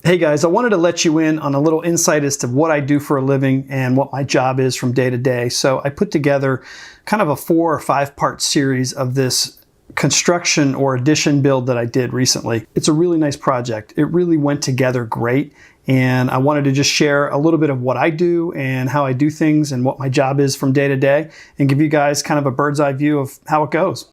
Hey guys, I wanted to let you in on a little insight as to what I do for a living and what my job is from day to day. So I put together kind of a 4 or 5 part series of this construction or addition build that I did recently. It's a really nice project. It really went together great. And I wanted to just share a little bit of what I do and how I do things and what my job is from day to day and give you guys kind of a bird's eye view of how it goes.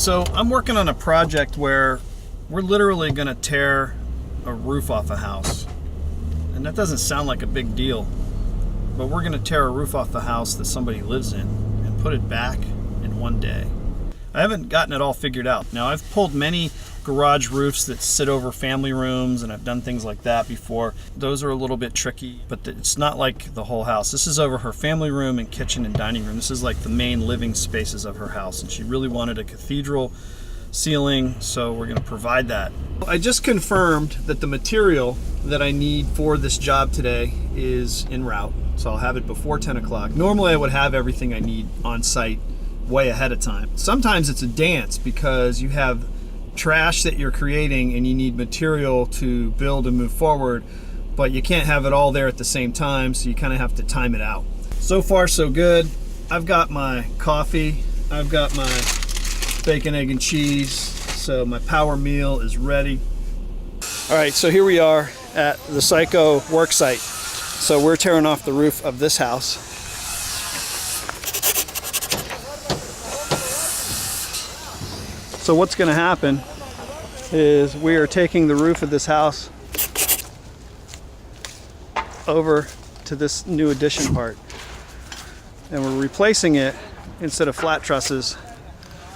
So I'm working on a project where we're literally going to tear a roof off a house. And that doesn't sound like a big deal, but we're going to tear a roof off the house that somebody lives in and put it back in one day. I haven't gotten it all figured out. Now, I've pulled many garage roofs that sit over family rooms, and I've done things like that before. Those are a little bit tricky, but it's not like the whole house. This is over her family room and kitchen and dining room. This is like the main living spaces of her house, and she really wanted a cathedral ceiling, so we're going to provide that. I just confirmed that the material that I need for this job today is en route, so I'll have it before 10 o'clock. Normally I would have everything I need on site way ahead of time. Sometimes it's a dance because you have trash that you're creating and you need material to build and move forward, but you can't have it all there at the same time, so you kind of have to time it out. So far so good. I've got my coffee, I've got my bacon, egg, and cheese, so my power meal is ready. All right, so here we are at the Psycho work site. So we're tearing off the roof of this house. So what's going to happen is we are taking the roof of this house over to this new addition part, and we're replacing it, instead of flat trusses,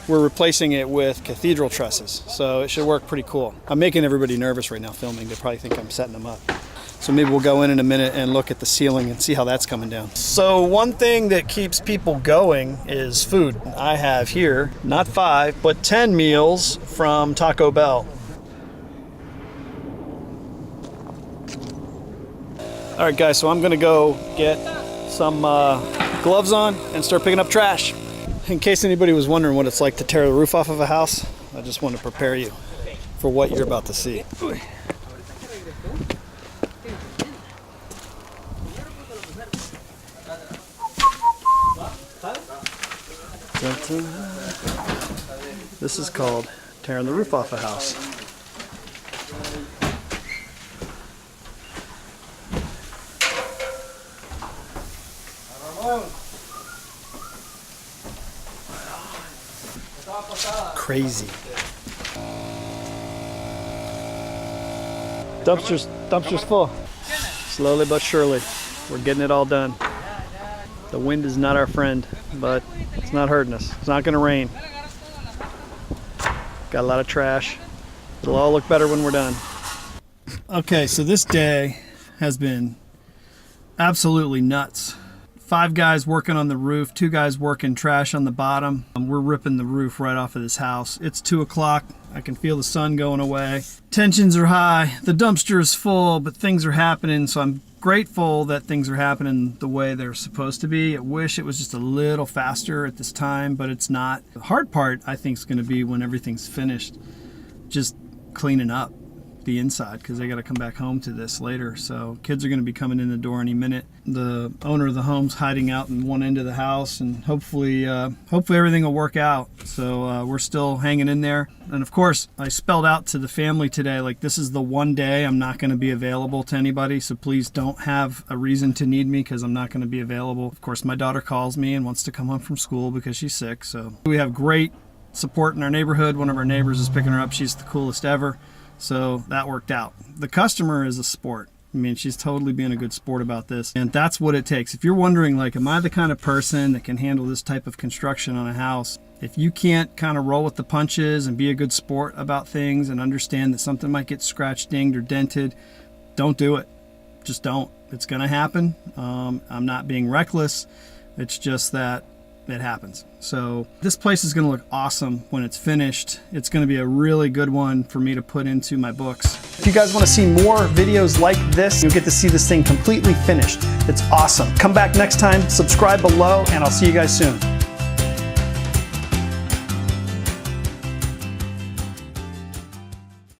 we're replacing it with cathedral trusses. So it should work pretty cool. I'm making everybody nervous right now filming. They probably think I'm setting them up. So maybe we'll go in a minute and look at the ceiling and see how that's coming down. So one thing that keeps people going is food. I have here, not 5, but 10 meals from Taco Bell. All right, guys, so I'm gonna go get some gloves on and start picking up trash. In case anybody was wondering what it's like to tear the roof off of a house, I just want to prepare you for what you're about to see. This is called tearing the roof off a house. Crazy. Dumpster's full. Slowly but surely, we're getting it all done. The wind is not our friend, but it's not hurting us. It's not going to rain. Got a lot of trash. It'll all look better when we're done. Okay, so this day has been absolutely nuts. 5 guys working on the roof, 2 guys working trash on the bottom. We're ripping the roof right off of this house. It's 2 o'clock. I can feel the sun going away. Tensions are high. The dumpster is full, but things are happening, so I'm grateful that things are happening the way they're supposed to be. I wish it was just a little faster at this time, but it's not. The hard part, I think, is going to be when everything's finished, just cleaning up the inside, because they got to come back home to this later. So kids are going to be coming in the door any minute. The owner of the home's hiding out in one end of the house, and hopefully everything will work out. So we're still hanging in there. And of course, I spelled out to the family today, like, this is the one day I'm not going to be available to anybody, so please don't have a reason to need me, because I'm not going to be available. Of course, my daughter calls me and wants to come home from school because she's sick. So we have great support in our neighborhood. One of our neighbors is picking her up. She's the coolest ever. So that worked out. The customer is a sport. I mean, she's totally being a good sport about this. And that's what it takes. If you're wondering, like, am I the kind of person that can handle this type of construction on a house? If you can't kind of roll with the punches and be a good sport about things and understand that something might get scratched, dinged, or dented, don't do it. Just don't. It's going to happen. I'm not being reckless. It's just that it happens. So this place is going to look awesome when it's finished. It's going to be a really good one for me to put into my books. If you guys want to see more videos like this, you'll get to see this thing completely finished. It's awesome. Come back next time, subscribe below, and I'll see you guys soon.